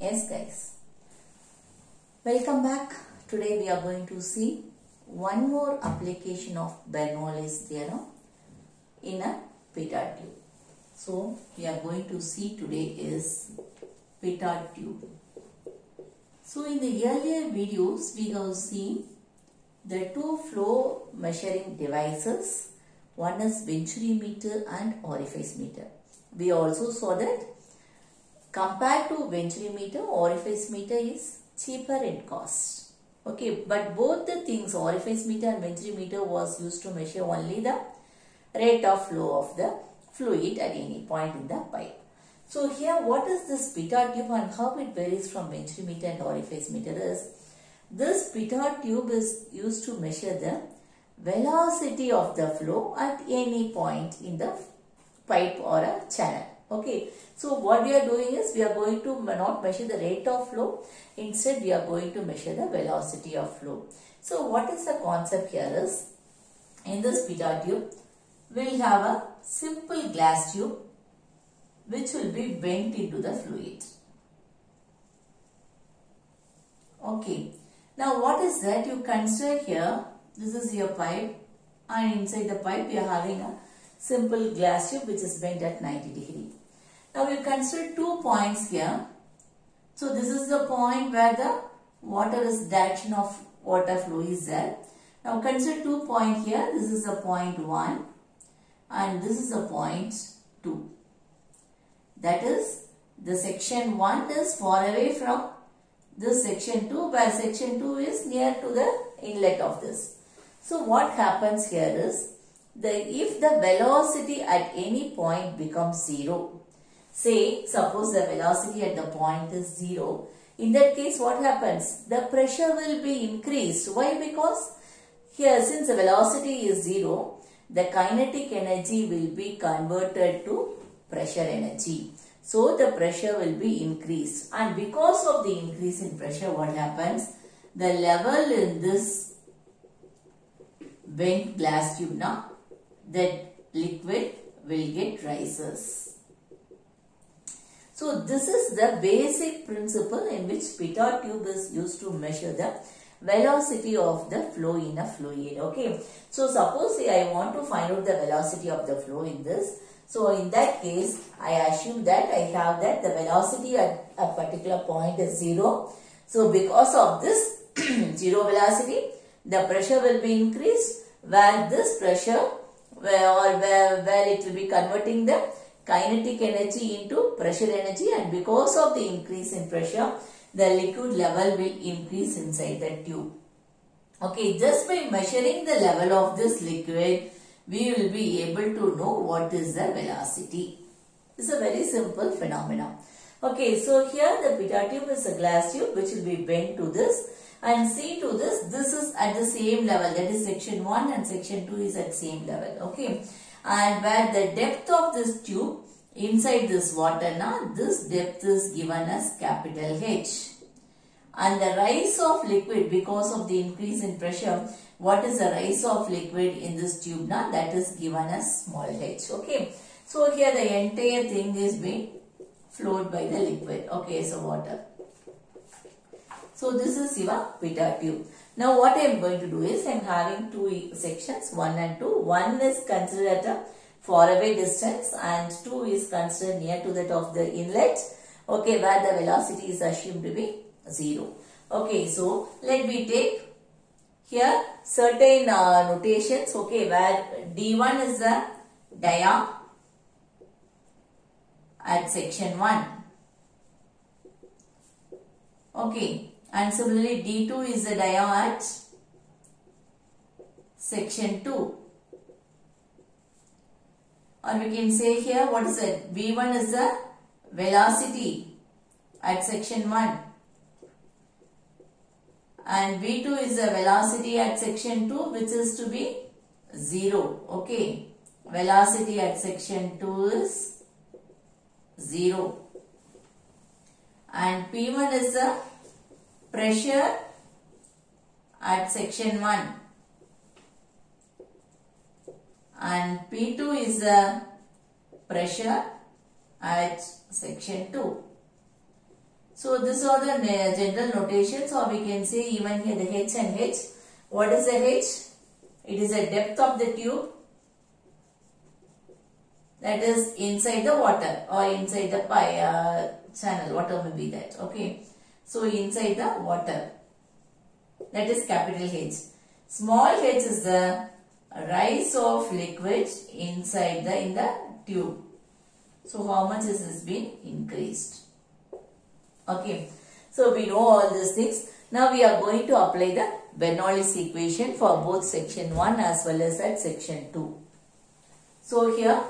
Yes guys, welcome back. Today we are going to see one more application of Bernoulli's theorem in a petard tube. So we are going to see today is petard tube. So in the earlier videos we have seen the two flow measuring devices. One is venturi meter and orifice meter. We also saw that compared to venturi meter, orifice meter is cheaper in cost. Okay, but both the things, orifice meter and venturi meter, was used to measure only the rate of flow of the fluid at any point in the pipe. So here what is this petard tube and how it varies from venturi meter and orifice meter is, this petard tube is used to measure the velocity of the flow at any point in the pipe or a channel. Okay, so what we are doing is we are going to not measure the rate of flow, instead we are going to measure the velocity of flow. So what is the concept here is, in this petard tube we will have a simple glass tube which will be bent into the fluid. Okay, now what is that? You consider here, this is your pipe and inside the pipe we are having a simple glass tube which is bent at 90 degree. Now we consider 2 points here. So this is the point where the water is direction of water flow is there. Now consider 2 points here. This is the point 1 and this is the point 2. That is, the section 1 is far away from this section 2, where section 2 is near to the inlet of this. So what happens here is, if the velocity at any point becomes 0, say suppose the velocity at the point is 0, in that case what happens? The pressure will be increased. Why? Because here since the velocity is 0, the kinetic energy will be converted to pressure energy. So the pressure will be increased, and because of the increase in pressure, what happens? The level in this bent glass tube now, that liquid will get rises. So this is the basic principle in which petard tube is used to measure the velocity of the flow in a fluid. Okay. So suppose I want to find out the velocity of the flow in this. So in that case, I assume that I have that the velocity at a particular point is 0. So because of this 0 velocity, the pressure will be increased, where this pressure where it will be converting the kinetic energy into pressure energy, and because of the increase in pressure, the liquid level will increase inside the tube. Okay, just by measuring the level of this liquid, we will be able to know what is the velocity. It's a very simple phenomenon. Okay, so here the petard tube is a glass tube which will be bent to this, and see to this is at the same level, that is section 1 and section 2 is at same level. Okay, and where the depth of this tube inside this water, now this depth is given as capital H, and the rise of liquid because of the increase in pressure, what is the rise of liquid in this tube now, that is given as small h. Okay, so here the entire thing is being flowed by the liquid. Okay, so water. So this is your petard tube. Now what I am going to do is, I am having two sections, 1 and 2. 1 is considered at a far away distance and 2 is considered near to that of the inlet. Okay, where the velocity is assumed to be 0. Okay, so let me take here certain notations. Okay, where D1 is the dia at section 1. Okay, and similarly D2 is the dia at section 2. Or we can say here, what is it? V1 is the velocity at section 1. And V2 is the velocity at section 2, which is to be 0. Okay, velocity at section 2 is 0. And P1 is the pressure at section 1. And P2 is the pressure at section 2. So these are the general notations, or we can say even here the H and H. What is the H? It is a depth of the tube that is inside the water or inside the channel, whatever may be that. Okay. So inside the water, that is capital H. Small h is the rise of liquid inside in the tube. So how much has this been increased? Okay. So we know all these things. Now we are going to apply the Bernoulli's equation for both section 1 as well as at section 2. So here,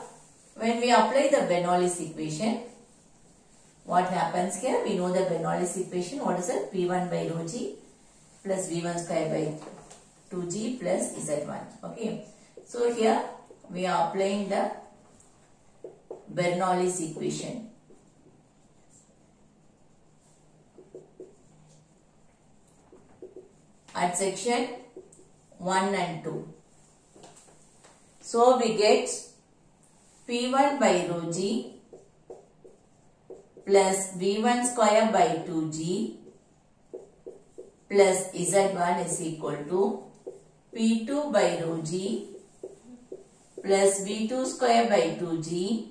when we apply the Bernoulli's equation, what happens here? We know the Bernoulli's equation. What is it? P1 by rho g plus V1 square by 2g plus Z1. Okay. So here we are applying the Bernoulli's equation. At section 1 and 2. So we get P1 by rho g plus V1 square by 2g plus Z1 is equal to P2 by rho g plus V2 square by 2g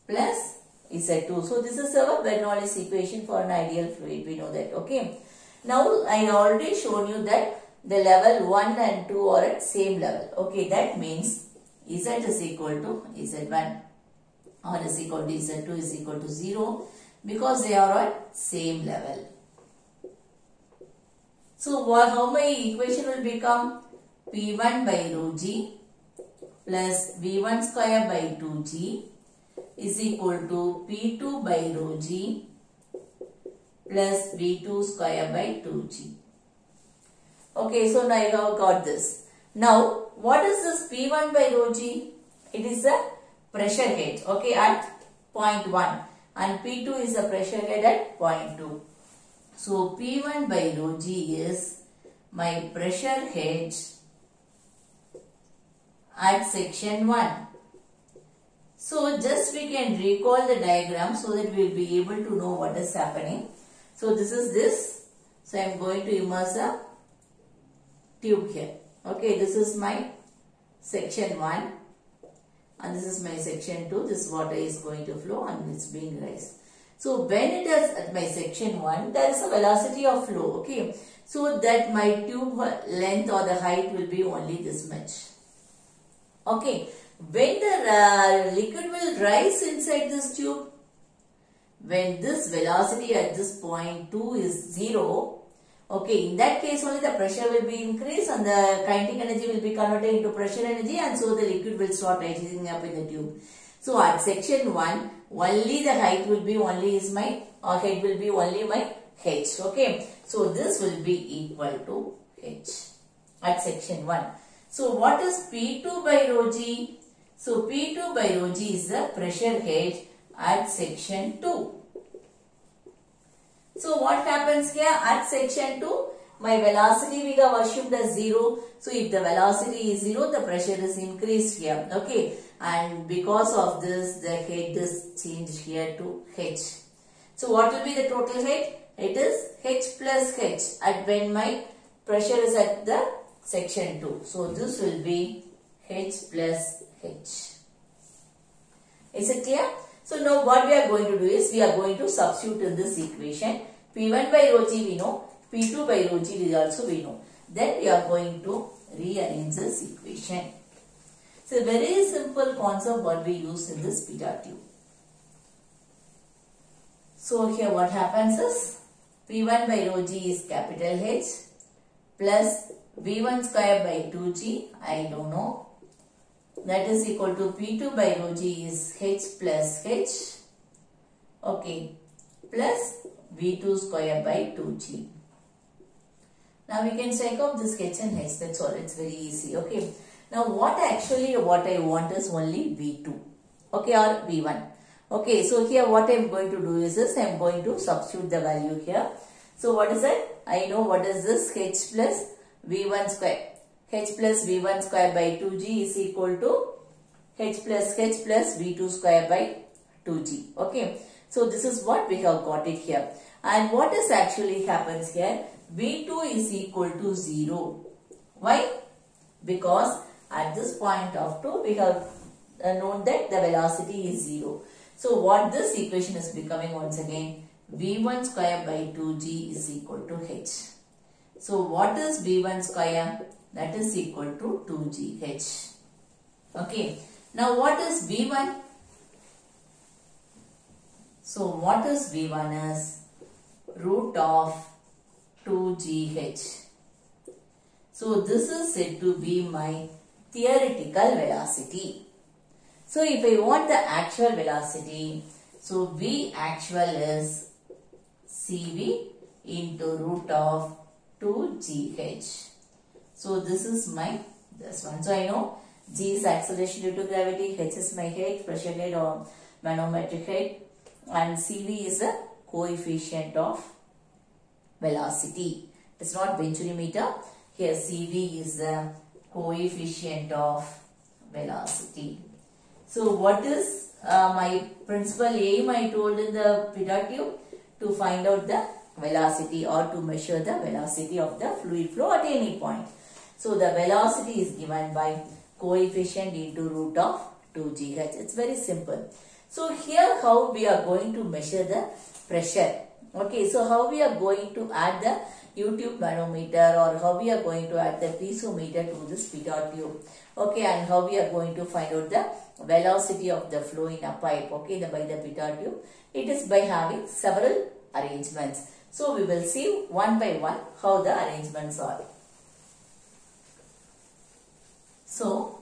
plus Z2. So this is our Bernoulli's equation for an ideal fluid. We know that. Okay. Now I already shown you that the level 1 and 2 are at same level. Okay. That means Z is equal to Z1 or is equal to Z2 is equal to 0 because they are at same level. So how my equation will become? P1 by rho g plus V1 square by 2g is equal to P2 by rho g plus V2 square by 2g. Okay, so now you have got this. Now, what is this P1 by rho g? It is the pressure head, okay, at point 1, and P2 is the pressure head at point 2. So, P1 by rho g is my pressure head at section 1. So, just we can recall the diagram so that we will be able to know what is happening. So, this is this. So, I am going to immerse a tube here. Okay, this is my section 1 and this is my section 2. This water is going to flow and it's being raised. So, when it is at my section 1, there is a velocity of flow. Okay, so that my tube length or the height will be only this much. Okay, when the liquid will rise inside this tube, when this velocity at this point 2 is 0, okay, in that case only the pressure will be increased and the kinetic energy will be converted into pressure energy, and so the liquid will start rising up in the tube. So at section 1, only the height will be only is my, or head will be only my h. Okay, so this will be equal to h at section 1. So what is P2 by rho g? So P2 by rho g is the pressure head at section 2. So what happens here at section 2? My velocity we have assumed as 0. So if the velocity is 0, the pressure is increased here. Okay. And because of this, the head is changed here to h. So what will be the total head? It is h plus h at when my pressure is at the section 2. So this will be h plus h. Is it clear? So now what we are going to do is we are going to substitute in this equation. P1 by rho g we know, P2 by rho g is also we know. Then we are going to rearrange this equation. It's a very simple concept what we use in this pitot tube. So here what happens is P1 by rho g is capital H plus V1 square by 2g, I don't know. That is equal to P2 by rho g is h plus h, okay, plus V2 square by 2g. Now we can check out this h and h, that's all, it's very easy. Okay, now what I want is only V2, okay, or V1. Okay, so here what I am going to do is this, I am going to substitute the value here. So what is it? I know what is this, h plus V1 square. h plus V1 square by 2g is equal to h plus V2 square by 2g. Okay. So this is what we have got it here. And what is actually happens here? V2 is equal to 0. Why? Because at this point of 2 we have known that the velocity is 0. So what this equation is becoming once again? V1 square by 2g is equal to h. So what is V1 square? That is equal to 2gh. Okay. Now what is V1? So what is V1 is root of 2gh. So this is said to be my theoretical velocity. So if I want the actual velocity, so V actual is CV into root of 2gh. So this is my this one. So I know G is acceleration due to gravity, H is my height, pressure head or manometric height, and CV is a coefficient of velocity. It's not venturi meter. Here CV is the coefficient of velocity. So what is my principal aim I told in the pitot tube? To find out the velocity or to measure the velocity of the fluid flow at any point. So the velocity is given by coefficient into root of 2gh. It's very simple. So here how we are going to measure the pressure. Okay, so how we are going to add the U-tube manometer or how we are going to add the piezometer to this pitot tube. Okay, and how we are going to find out the velocity of the flow in a pipe. Okay, by the pitot tube. It is by having several arrangements. So we will see one by one how the arrangements are. So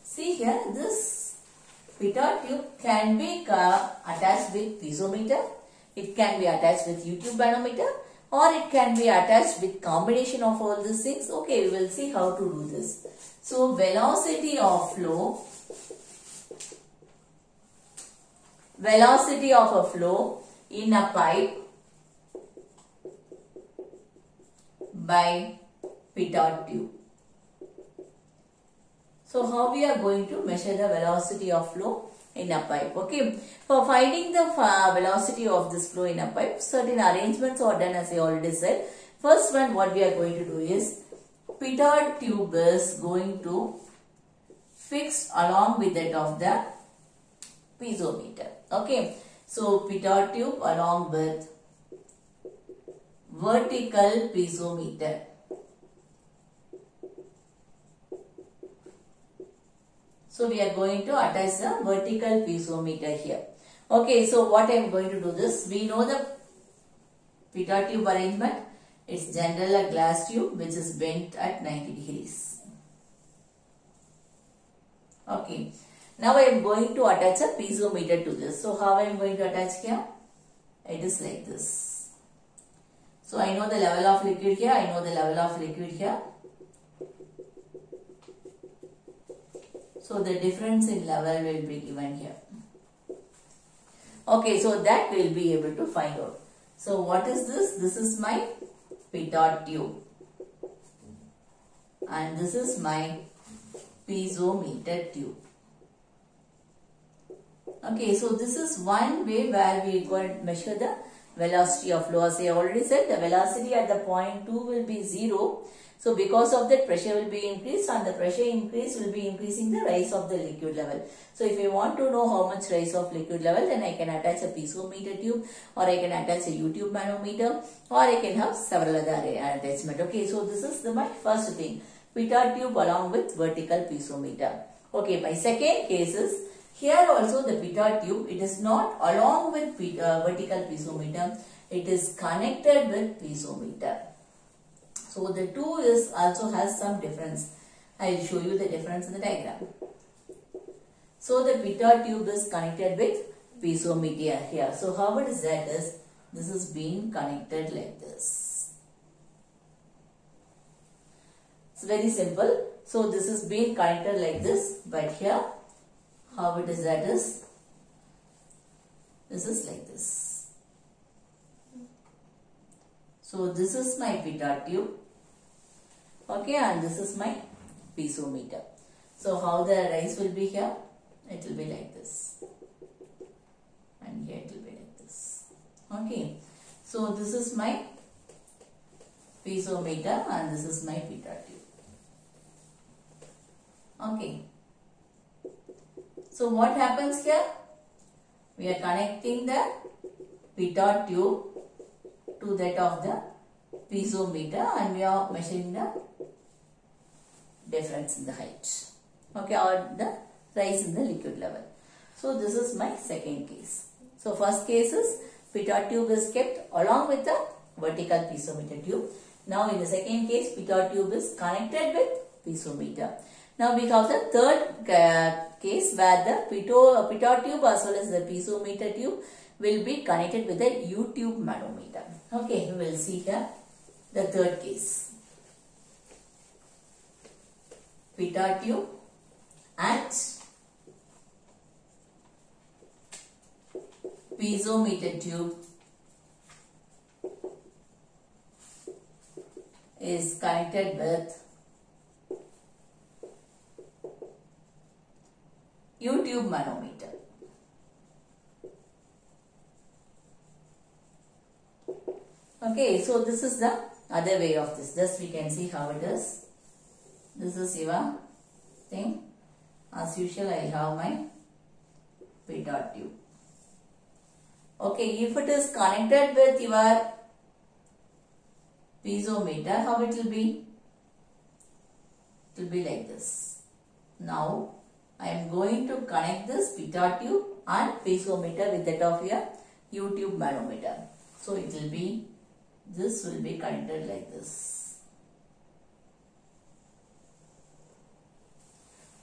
see here, this pitot tube can be attached with piezometer. It can be attached with U-tube manometer, or it can be attached with combination of all these things. Okay, we will see how to do this. So velocity of flow, velocity of a flow in a pipe by pitot tube. So how we are going to measure the velocity of flow in a pipe? Okay, for finding the velocity of this flow in a pipe, certain arrangements are done as I already said. First one, what we are going to do is pitot tube is going to fix along with that of the piezometer. Okay, so pitot tube along with vertical piezometer. So we are going to attach the vertical piezometer here. Okay, so what I am going to do this, we know the pitot tube arrangement. It's general a glass tube which is bent at 90 degrees. Okay, now I am going to attach a piezometer to this. So how I am going to attach here? It is like this. So I know the level of liquid here, I know the level of liquid here. So the difference in level will be given here. Okay, so that we'll be able to find out. So what is this? This is my pitot tube. And this is my piezometer tube. Okay, so this is one way where we are going to measure the velocity of flow. As I already said, the velocity at the point 2 will be 0. So because of that, pressure will be increased, and the pressure increase will be increasing the rise of the liquid level. So if you want to know how much rise of liquid level, then I can attach a piezometer tube, or I can attach a U-tube manometer, or I can have several other attachment. Okay, so this is my first thing, pitot tube along with vertical piezometer. Okay, my second case is, here also the pitot tube, it is not along with vertical piezometer, it is connected with piezometer. So the two is also has some difference. I will show you the difference in the diagram. So the pitot tube is connected with piezometer here. So how it is that is, this is being connected like this. It's very simple. So this is being connected like this, but here how it is that is, this is like this. So this is my pitot tube. Okay, and this is my piezometer. So how the rise will be here? It will be like this. Okay, so this is my piezometer and this is my pitot tube. Okay, so what happens here? We are connecting the pitot tube to that of the piezometer and we are measuring the difference in the height, okay, or the rise in the liquid level. So this is my second case. So first case is pitot tube is kept along with the vertical piezometer tube. Now in the second case, pitot tube is connected with piezometer. Now we have the third case where the pitot tube as well as the piezometer tube will be connected with the U-tube manometer. Okay, we will see here the third case. Pitot tube and piezometer tube is connected with U-tube manometer. Okay, so this is the other way of this. Just we can see how it is. This is your thing. As usual, I have my pitot tube. Okay, if it is connected with your piezometer, how it will be? It will be like this. Now, I am going to connect this pitot tube and piezometer with that of your U-tube manometer. So, it will be, this will be connected like this.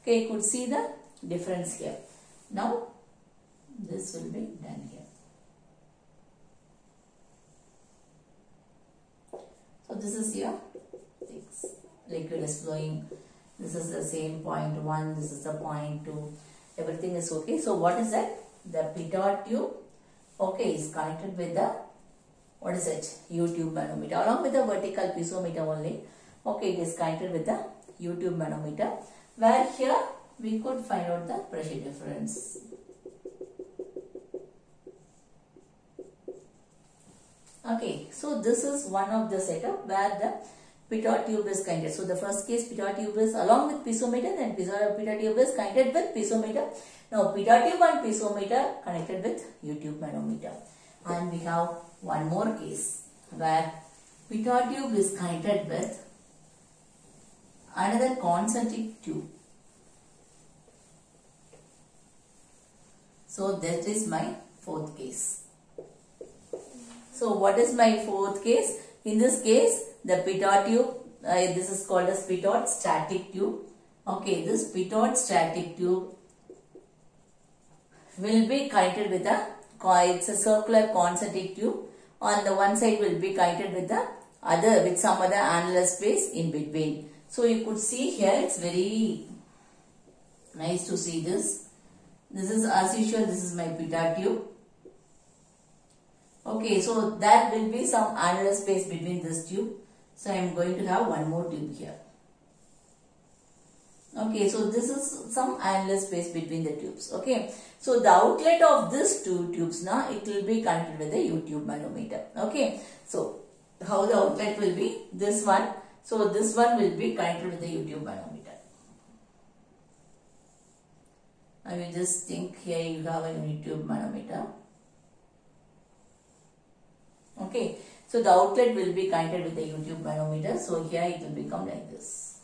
Okay, you could see the difference here. Now, this will be done here. So, this is your things. Liquid is flowing. This is the same point 1. This is the point 2. Everything is okay. So, what is that? The pitot tube, okay, is connected with the, what is it? U-tube manometer along with the vertical piezometer only. Okay, it is connected with the U-tube manometer, where here we could find out the pressure difference. Okay, so this is one of the setup where the pitot tube is connected. So the first case, pitot tube is along with piezometer, then pitot tube is connected with piezometer. Now pitot tube and piezometer connected with U-tube manometer. And we have one more case where pitot tube is connected with another concentric tube. So that is my fourth case. So what is my fourth case? In this case, the pitot tube, this is called as pitot static tube. Okay, this pitot static tube will be connected with the, it's a circular concentric tube. On the one side will be connected with the other, with some other annular space in between. So you could see here, it's very nice to see this. This is as usual, this is my pitot tube. Okay, so that will be some annular space between this tube. So I am going to have one more tube here. Okay, so this is some annular space between the tubes. Okay, so the outlet of these two tubes now, it will be connected with the U-tube manometer. Okay, so how the outlet will be? This one. So this one will be connected with the U-tube manometer. I will just think here you have a U-tube manometer. Okay, so the outlet will be connected with the U-tube manometer. So here it will become like this.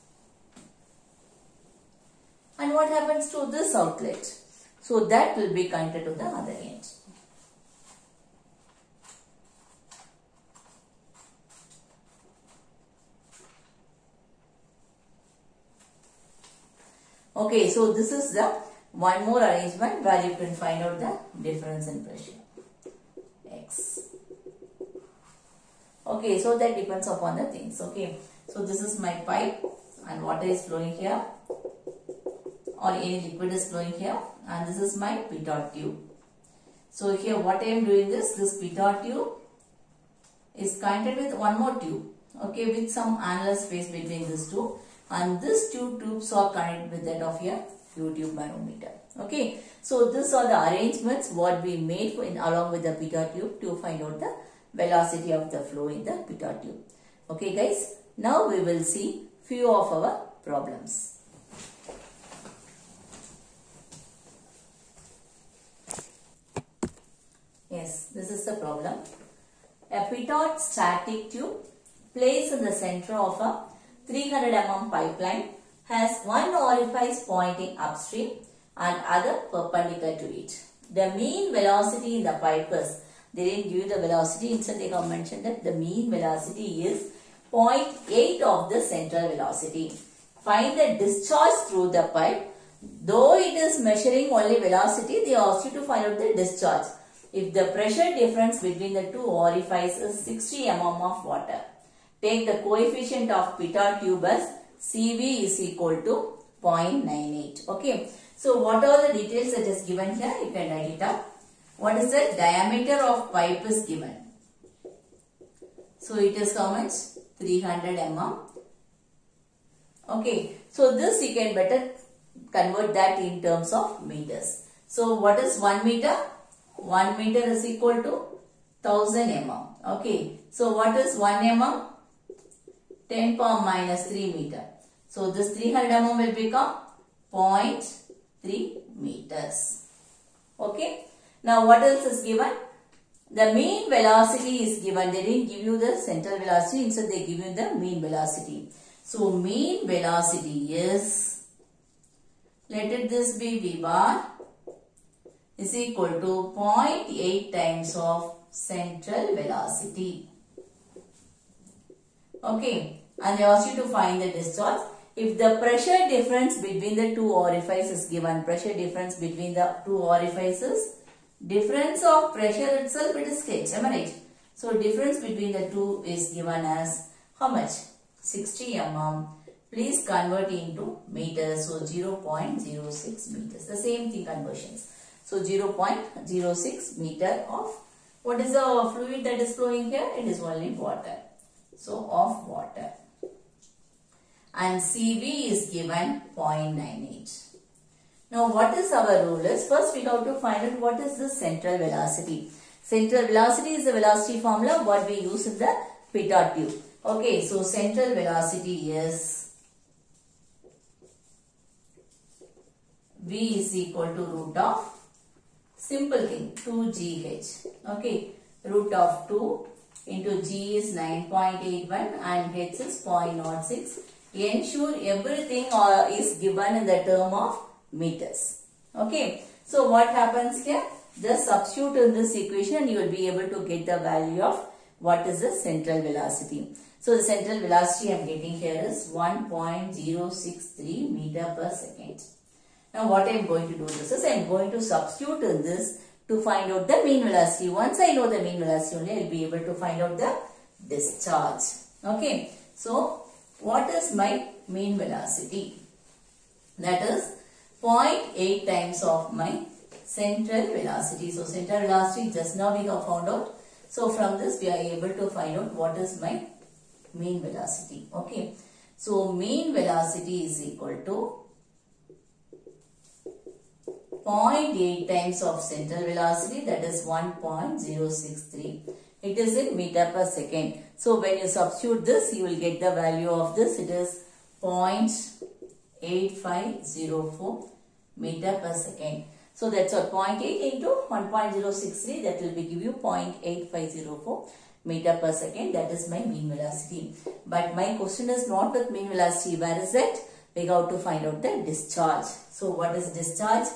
And what happens to this outlet? So that will be connected to the other end. Okay, so this is the one more arrangement where you can find out the difference in pressure. X. Okay, so that depends upon the things. Okay, so this is my pipe and water is flowing here, or any liquid is flowing here, and this is my pitot tube. So here what I am doing is, this pitot tube is connected with one more tube, okay, with some annular space between these two, and these two tubes are connected with that of your U-tube manometer. Okay, so these are the arrangements what we made along with the pitot tube to find out the velocity of the flow in the pitot tube. Okay guys, now we will see few of our problems. Yes, this is the problem. A pitot static tube placed in the center of a 300 mm pipeline has one orifice pointing upstream and other perpendicular to it. The mean velocity in the pipe is, they didn't give the velocity, instead they have mentioned that the mean velocity is 0.8 of the central velocity. Find the discharge through the pipe. Though it is measuring only velocity, they ask you to find out the discharge. If the pressure difference between the two orifices is 60 mm of water, take the coefficient of pitot tube as CV is equal to 0.98. Okay. So what are the details that is given here? You can write it up. What is the diameter of pipe is given? So it is how much? 300 mm. Okay. So this you can better convert that in terms of meters. So what is 1 meter? 1 meter is equal to 1000 mm. Okay. So what is 1 mm? 10 power minus 3 meter. So this 300 mm will become 0.3 meters. Okay. Now what else is given? The mean velocity is given. They didn't give you the central velocity. Instead they give you the mean velocity. So mean velocity is, let it this be V bar, is equal to 0.8 times of central velocity. Okay. And they ask you to find the discharge. If the pressure difference between the two orifices is given, pressure difference between the two orifices, difference of pressure itself it is H, am I right? So difference between the two is given as how much? 60 mm. Please convert into meters. So 0.06 meters. The same thing conversions. So 0.06 meter of, what is the fluid that is flowing here? It is only water. So of water. And CV is given 0.98. Now what is our rule is, first we have to find out what is the central velocity. Central velocity is the velocity formula what we use in the pitot tube. Okay, so central velocity is V is equal to root of, simple thing, 2GH. Okay, root of 2 into G is 9.81 and H is 0.06. Ensure everything is given in the term of meters. Okay. So what happens here? Just substitute in this equation and you will be able to get the value of what is the central velocity. So the central velocity I am getting here is 1.063 meter per second. Now what I am going to do this is I am going to substitute in this to find out the mean velocity. Once I know the mean velocity only I will be able to find out the discharge. Okay. So what is my mean velocity? That is 0.8 times of my central velocity. So central velocity just now we have found out. So from this we are able to find out what is my mean velocity. Okay. So mean velocity is equal to 0.8 times of central velocity, that is 1.063. It is in meter per second. So when you substitute this, you will get the value of this. It is 0.8504 meter per second. So that's what 0.8 into 1.063, that will be give you 0.8504 meter per second. That is my mean velocity. But my question is not with mean velocity. Where is it? We have to find out the discharge. So what is discharge?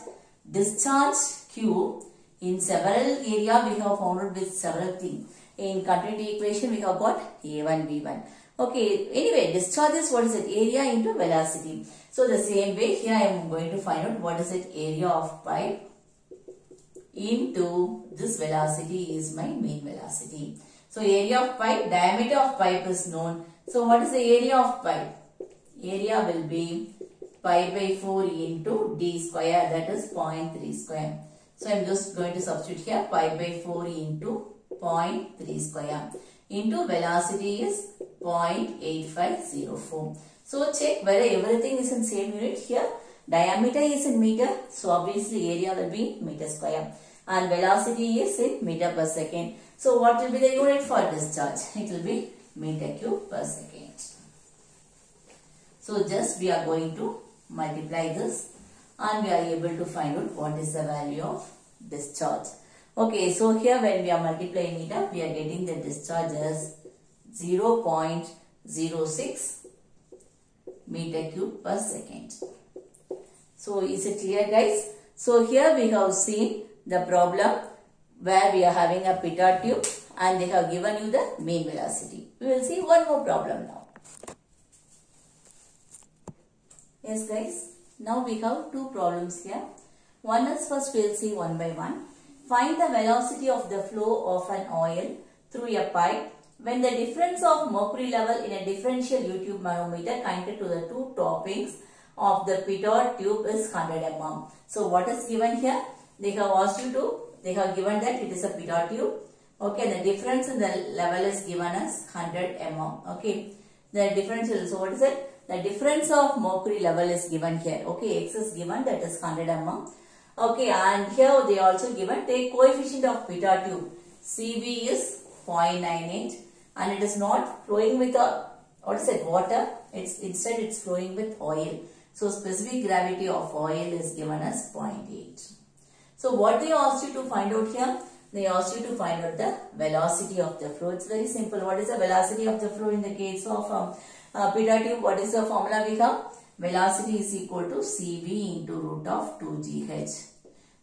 Discharge Q in several area we have found out with several things. In continuity equation we have got A1 B1. Okay, anyway discharge is what is it? Area into velocity. So the same way here I am going to find out what is it? Area of pipe into this velocity is my mean velocity. So area of pipe, diameter of pipe is known. So what is the area of pipe? Area will be pi by 4 into d square, that is 0.3 square. So I am just going to substitute here pi by 4 into 0.3 square into velocity is 0.8504. So check whether everything is in same unit here. Diameter is in meter, so obviously area will be meter square. And velocity is in meter per second. So what will be the unit for discharge? It will be meter cube per second. So just we are going to multiply this and we are able to find out what is the value of discharge. Okay, so here when we are multiplying it up, we are getting the discharge as 0.06 meter cube per second. So is it clear, guys? So here we have seen the problem where we are having a pitot tube and they have given you the mean velocity. We will see one more problem now. Yes, guys. Now we have two problems here. One is, first we will see one by one. Find the velocity of the flow of an oil through a pipe when the difference of mercury level in a differential U-tube manometer connected to the two toppings of the pitot tube is 100 mm. So what is given here? They have asked you to, they have given that it is a pitot tube. Okay, the difference in the level is given as 100 mm. Okay, the differential, so what is it? The difference of mercury level is given here. Okay, X is given, that is 100 mm. Okay, and here they also given, take coefficient of pitot tube. CV is 0.98 and it is not flowing with a, what is it, water. Instead it's flowing with oil. So specific gravity of oil is given as 0.8. So what they asked you to find out here? They asked you to find out the velocity of the flow. It's very simple. What is the velocity of the flow in the case of pitot tube? What is the formula we have? Velocity is equal to CV into root of 2GH.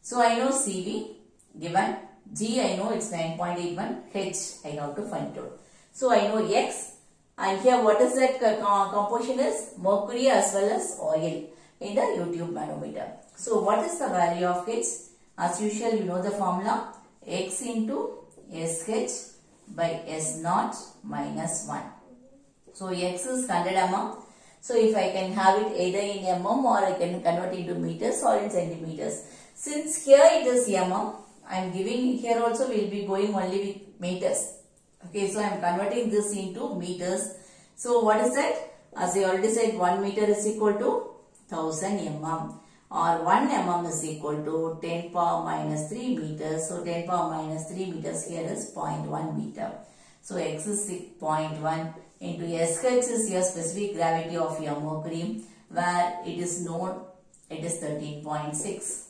So I know CV given, G I know it's 9.81, H I have to find out. So I know X, and here what is that composition is? Mercury as well as oil in the U-tube manometer. So what is the value of H? As usual, you know the formula, X into SH by S0 minus 1. So X is 100 mm. So if I can have it either in mm or I can convert into meters or in centimeters. Since here it is mm, I am giving, here also we will be going only with meters. Okay, so I am converting this into meters. So what is that? As I already said, 1 meter is equal to 1000 mm. Or 1 mm is equal to 10 power minus 3 meters. So 10 power minus 3 meters here is 0.1 meter. So X is 0.1 into SH is your specific gravity of your mercury, where it is known, it is 13.6.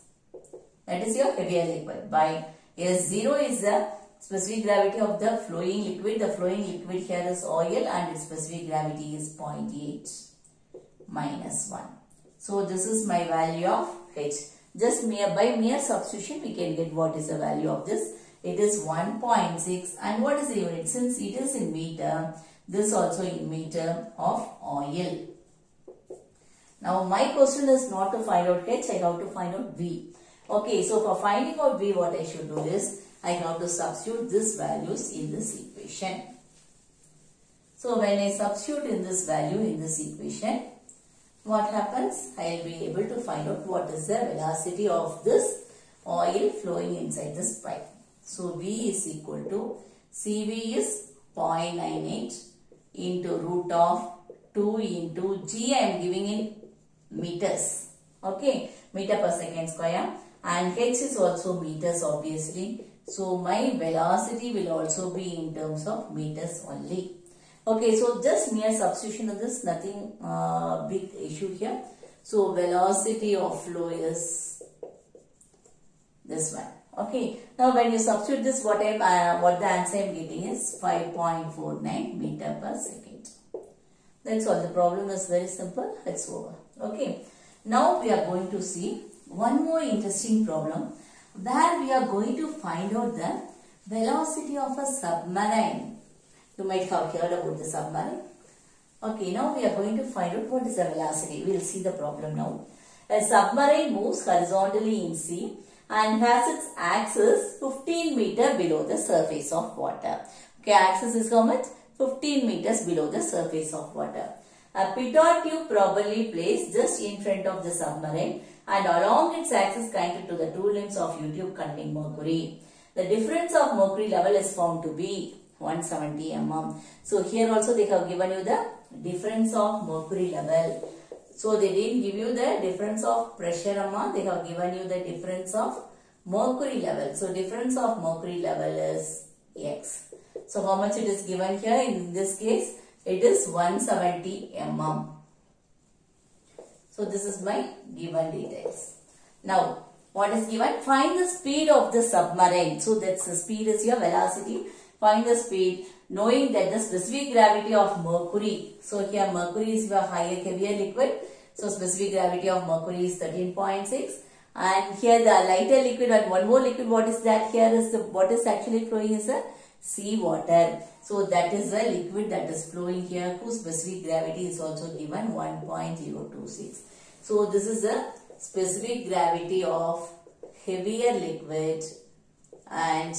That is your heavier liquid. By S0 is the specific gravity of the flowing liquid. The flowing liquid here is oil and its specific gravity is 0.8 minus 1. So this is my value of H. Just by mere substitution we can get what is the value of this. It is 1.6, and what is the unit? Since it is in meter, this also in meter of oil. Now my question is not to find out H, I have to find out V. Okay, so for finding out V, what I should do is, I have to substitute these values in this equation. So when I substitute in this value in this equation, what happens? I will be able to find out what is the velocity of this oil flowing inside this pipe. So V is equal to, CV is 0.98 into root of 2 into G, I am giving in meters. Okay, meter per second square, and H is also meters obviously. So my velocity will also be in terms of meters only. Okay, so just mere substitution of this, nothing big issue here. So velocity of flow is this one. Okay, now when you substitute this, what the answer I am getting is 5.49 meter per second. That's all. The problem is very simple. It's over. Okay, now we are going to see one more interesting problem where we are going to find out the velocity of a submarine. You might have heard about the submarine. Okay, now we are going to find out what is the velocity. We will see the problem now. A submarine moves horizontally in sea and has its axis 15 meter below the surface of water. Okay, axis is how much? 15 meters below the surface of water. A pitot tube probably placed just in front of the submarine and along its axis connected to the two limbs of U-tube containing mercury. The difference of mercury level is found to be 170 mm. So here also they have given you the difference of mercury level. So they didn't give you the difference of pressure, amma. They have given you the difference of mercury level. So difference of mercury level is X. So how much it is given here? In this case, it is 170 mm. So this is my given details. Now, what is given? Find the speed of the submarine. So that's the speed is your velocity. Find the speed knowing that the specific gravity of mercury. So here mercury is your higher, heavier liquid. So specific gravity of mercury is 13.6. And here the lighter liquid and one more liquid. What is that? Here is the what is actually flowing is a sea water. So that is the liquid that is flowing here whose specific gravity is also given 1.026. So this is the specific gravity of heavier liquid and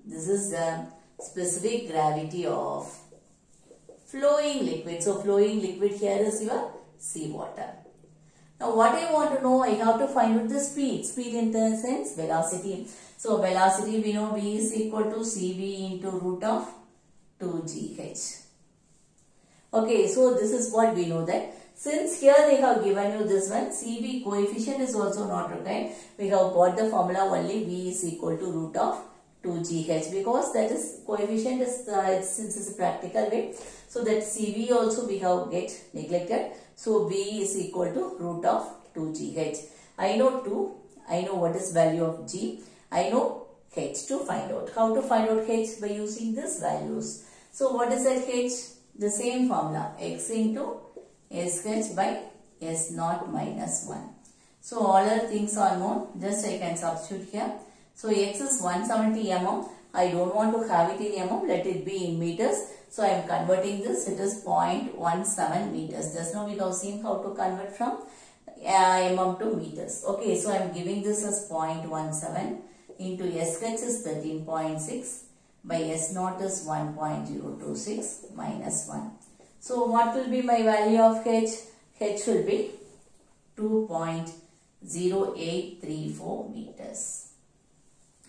this is the specific gravity of flowing liquid. So flowing liquid here is your seawater. Now what I want to know, I have to find out the speed. Speed in the sense velocity. So velocity we know V is equal to CV into root of 2GH. Okay, so this is what we know that. Since here they have given you this one, CV coefficient is also not required. We have got the formula only V is equal to root of 2GH because that is coefficient is since it's a practical way. So that CV also we have get neglected. So V is equal to root of 2GH. I know 2. I know what is value of G. I know H to find out. How to find out H? By using these values. So what is that H? The same formula. X into SH by S0 minus 1. So all other things are known. Just I can substitute here. So X is 170 mm. I don't want to have it in mm. Let it be in meters. So I am converting this. It is 0.17 meters. Just now we have seen how to convert from mm to meters. Okay. So I am giving this as 0.17 into SH is 13.6 by S0 is 1.026 minus 1. So what will be my value of H? H will be 2.0834 meters.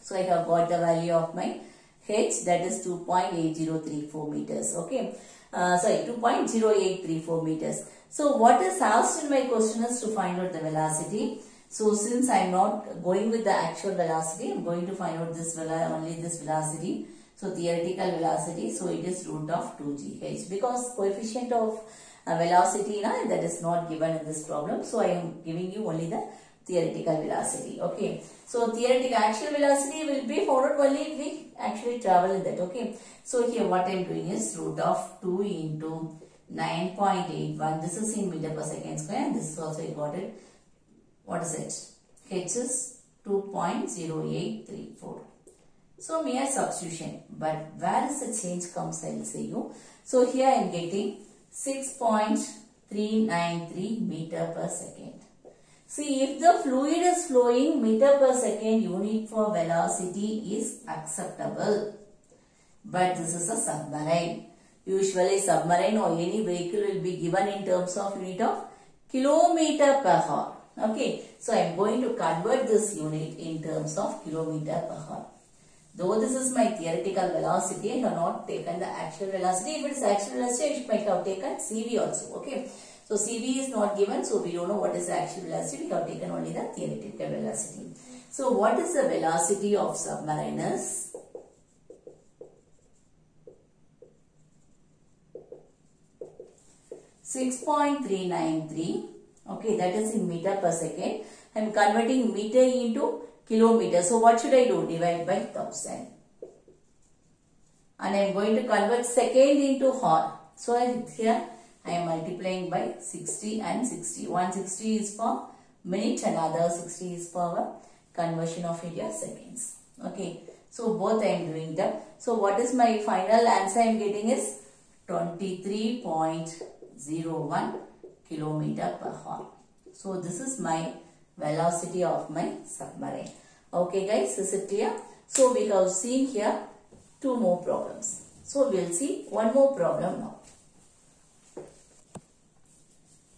So I have got the value of my H, that is 2.8034 meters. Okay. 2.0834 meters. So what is asked in my question is to find out the velocity. So since I am not going with the actual velocity, I am going to find out this only this velocity. So theoretical velocity, so it is root of 2GH because coefficient of velocity that is not given in this problem. So I am giving you only the theoretical velocity. Okay. So theoretical actual velocity will be followed only if we actually travel in that. Okay. So here what I am doing is root of 2 into 9.81. This is in meter per second square and this is also I got it. What is it? H is 2.0834. So mere substitution, but where is the change comes I will say you. So here I am getting 6.393 meter per second. See, if the fluid is flowing meter per second, unit for velocity is acceptable. But this is a submarine. Usually submarine or any vehicle will be given in terms of unit of kilometer per hour. Okay, so I am going to convert this unit in terms of kilometer per hour. Though this is my theoretical velocity, I have not taken the actual velocity. If it is actual velocity, I might have taken CV also. Okay. So CV is not given, so we don't know what is the actual velocity. We have taken only the theoretical velocity. So what is the velocity of submariners? .393. Okay, that is in meter per second. I am converting meter into kilometer. So what should I do? Divide by 1000. And I am going to convert second into hour. So here I am multiplying by 60 and 60. 160 is for minute and other 60 is for conversion of India seconds. Okay. So both I am doing that. So what is my final answer I am getting is 23.01 kilometer per hour. So this is my velocity of my submarine. Okay guys, is it clear? So we have seen here two more problems. So we will see one more problem now.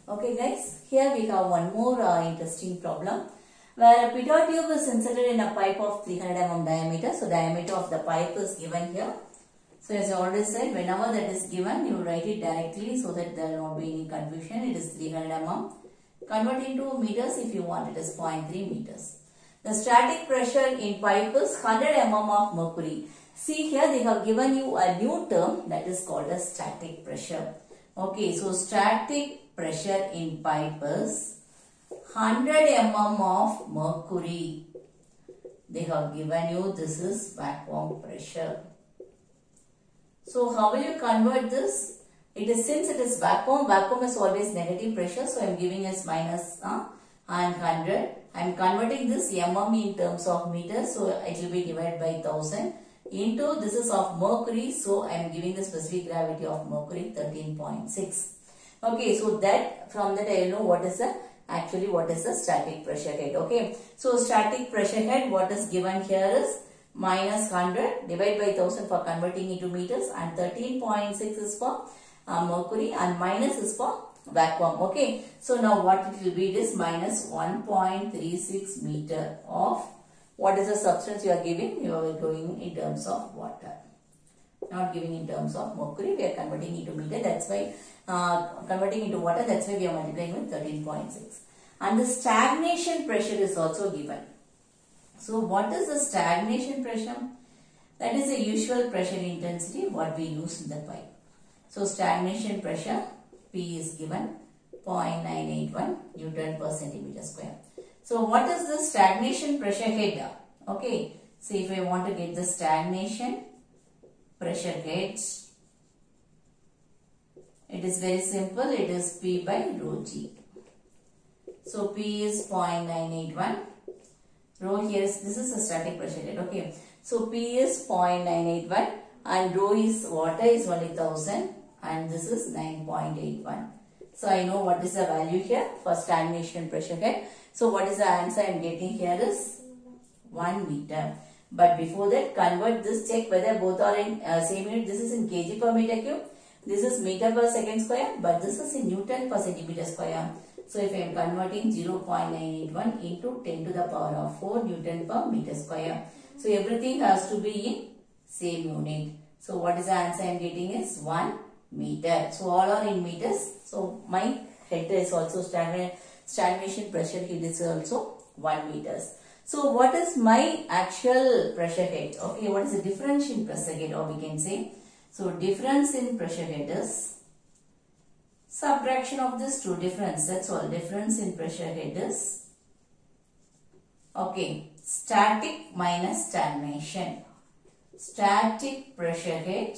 Okay guys, here we have one more interesting problem where a pitot tube is inserted in a pipe of 300 mm diameter. So diameter of the pipe is given here. So as I already said, whenever that is given, you write it directly so that there will not be any confusion. It is 300 mm. Convert into meters if you want, it is 0.3 meters. The static pressure in pipe is 100 mm of mercury. See here they have given you a new term that is called as static pressure. Okay, so static pressure in pipe is 100 mm of mercury. They have given you this is vacuum pressure. So how will you convert this? It is, since it is vacuum is always negative pressure, so I am giving as minus and 100. I am converting this mm in terms of meters, so it will be divided by 1000 into this is of mercury, so I am giving the specific gravity of mercury 13.6. Okay, so that from that I will know what is the static pressure head. Okay, so static pressure head, what is given here is minus 100 divided by 1000 for converting into meters, and 13.6 is for mercury, and minus is for vacuum. Okay, so now what it will be, it is minus 1.36 meter of what is the substance you are giving. You are going in terms of water, not giving in terms of mercury. We are converting into meter, that's why converting into water, that's why we are multiplying with 13.6. And the stagnation pressure is also given. So what is the stagnation pressure? That is the usual pressure intensity what we use in the pipe. So stagnation pressure P is given 0.981 Newton per centimeter square. So what is the stagnation pressure head? Okay, so if I want to get the stagnation pressure head, it is very simple, it is P by rho G. So P is 0.981, rho here is, this is a static pressure head. Okay, so P is 0.981 and rho is water is only 1000 and this is 9.81. So I know what is the value here for stagnation pressure head. So what is the answer I am getting here is 1 meter. But before that, convert this, check whether both are in same unit. This is in kg per meter cube. This is meter per second square, but this is in Newton per centimeter square. So if I am converting 0.981 into 10 to the power of 4 Newton per meter square. So everything has to be in same unit. So what is the answer I am getting is 1 meter. So all are in meters. So my head is also stagnation pressure head is also 1 meters. So what is my actual pressure head? Okay, what is the difference in pressure head, or we can say, so difference in pressure head is subtraction of this two, difference, that's all. Difference in pressure head is, okay, static minus stagnation. Static pressure head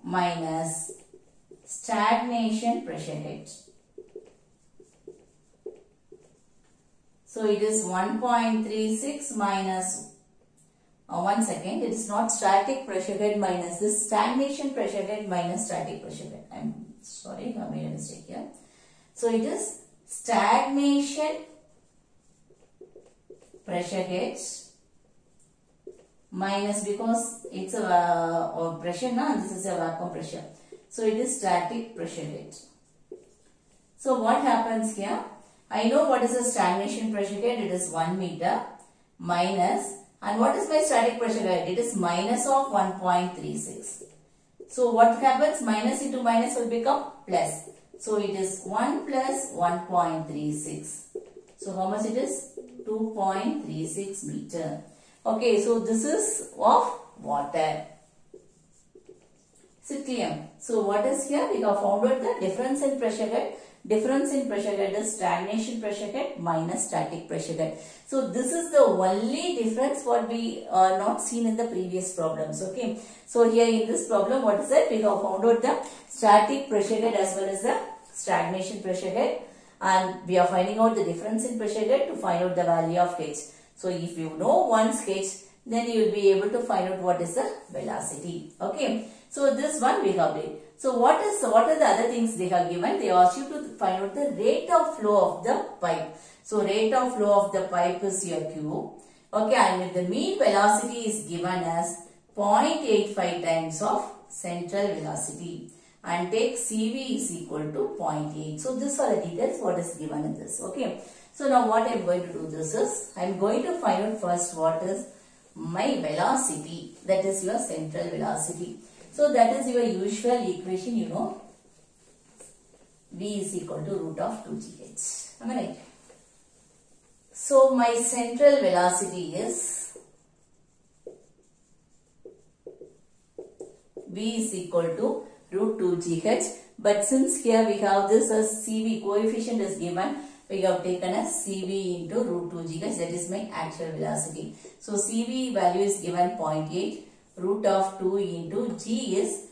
minus stagnation pressure head. So it is 1.36 minus, one second, it is not static pressure head minus this stagnation pressure head minus static pressure head. I am sorry, I made a mistake here. So it is stagnation pressure head minus, because it's a pressure now, this is a vacuum pressure. So it is static pressure head. So what happens here? I know what is the stagnation pressure head, it is 1 meter minus, and what is my static pressure head? It is minus of 1.36. So what happens? Minus into minus will become plus. So it is 1 plus 1.36. So how much it is? 2.36 meter. Okay, so this is of water. Is it clear? So what is here? We have found out the difference in pressure head. Difference in pressure head is stagnation pressure head minus static pressure head. So this is the only difference what we not seen in the previous problems. Okay. So here in this problem, what is that? We have found out the static pressure head as well as the stagnation pressure head, and we are finding out the difference in pressure head to find out the value of h. So if you know one's h, then you will be able to find out what is the velocity. Okay. So this one we have did. So what are the other things they have given? They ask you to find out the rate of flow of the pipe. So rate of flow of the pipe is your Q. Okay, and if the mean velocity is given as 0.85 times of central velocity, and take CV is equal to 0.8. So these are the details what is given in this. Okay. So now what I am going to do this is, I am going to find out first what is my velocity, that is your central velocity. So that is your usual equation, you know. V is equal to root of 2gh. Am I right? So my central velocity is V is equal to root 2gh. But since here we have this as CV, coefficient is given, we have taken as CV into root 2gh, that is my actual velocity. So CV value is given 0.8, root of 2 into g is,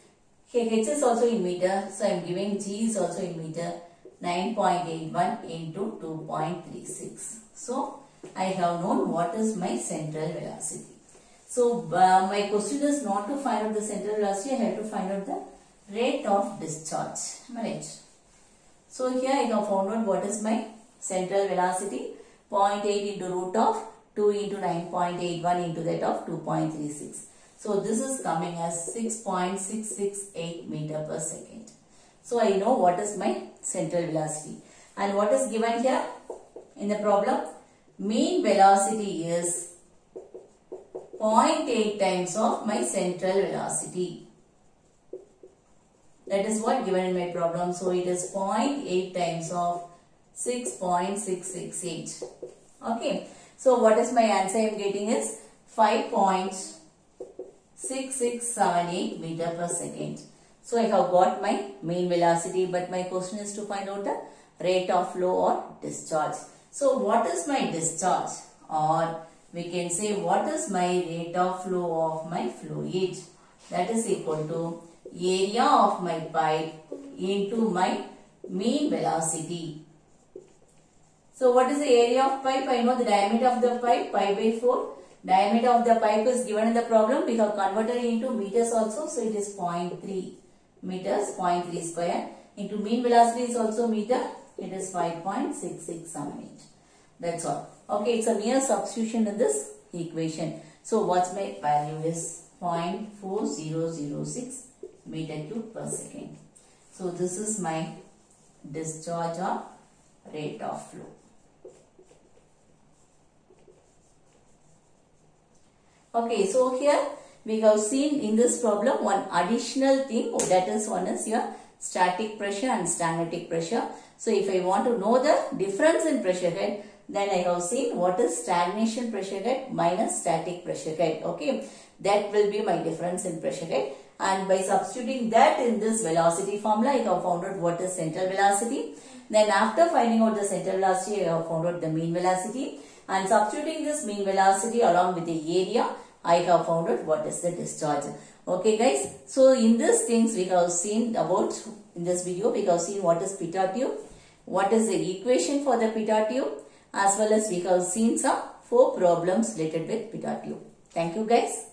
here h is also in meter, so I am giving g is also in meter, 9.81 into 2.36. So I have known what is my central velocity. So my question is not to find out the central velocity, I have to find out the rate of discharge. Right. So here I have found out what is my central velocity, 0.8 into root of 2 into 9.81 into that of 2.36. So this is coming as 6.668 meter per second. So I know what is my central velocity. And what is given here in the problem? Mean velocity is 0.8 times of my central velocity. That is what given in my problem. So it is 0.8 times of 6.668. Okay. So what is my answer I am getting is 5.6678 meter per second. So I have got my mean velocity, but my question is to find out the rate of flow or discharge. So what is my discharge, or we can say what is my rate of flow of my fluid? That is equal to area of my pipe into my mean velocity. So what is the area of pipe? I know the diameter of the pipe, pi by 4. Diameter of the pipe is given in the problem. We have converted into meters also. So it is 0.3 meters, 0.3 square. Into mean velocity is also meter. It is 5.6678. That's all. Okay, it's a mere substitution in this equation. So what's my value is 0.4006 meter cube per second. So this is my discharge or rate of flow. Okay, so here we have seen in this problem one additional thing, that is one is your static pressure and stagnatic pressure. So if I want to know the difference in pressure head, then I have seen what is stagnation pressure head minus static pressure head. Okay, that will be my difference in pressure head. And by substituting that in this velocity formula, I have found out what is central velocity. Then after finding out the central velocity, I have found out the mean velocity. And substituting this mean velocity along with the area, I have found out what is the discharge. Okay guys, so in these things we have seen about, in this video we have seen what is pitot tube, what is the equation for the pitot tube, as well as we have seen some 4 problems related with pitot tube. Thank you guys.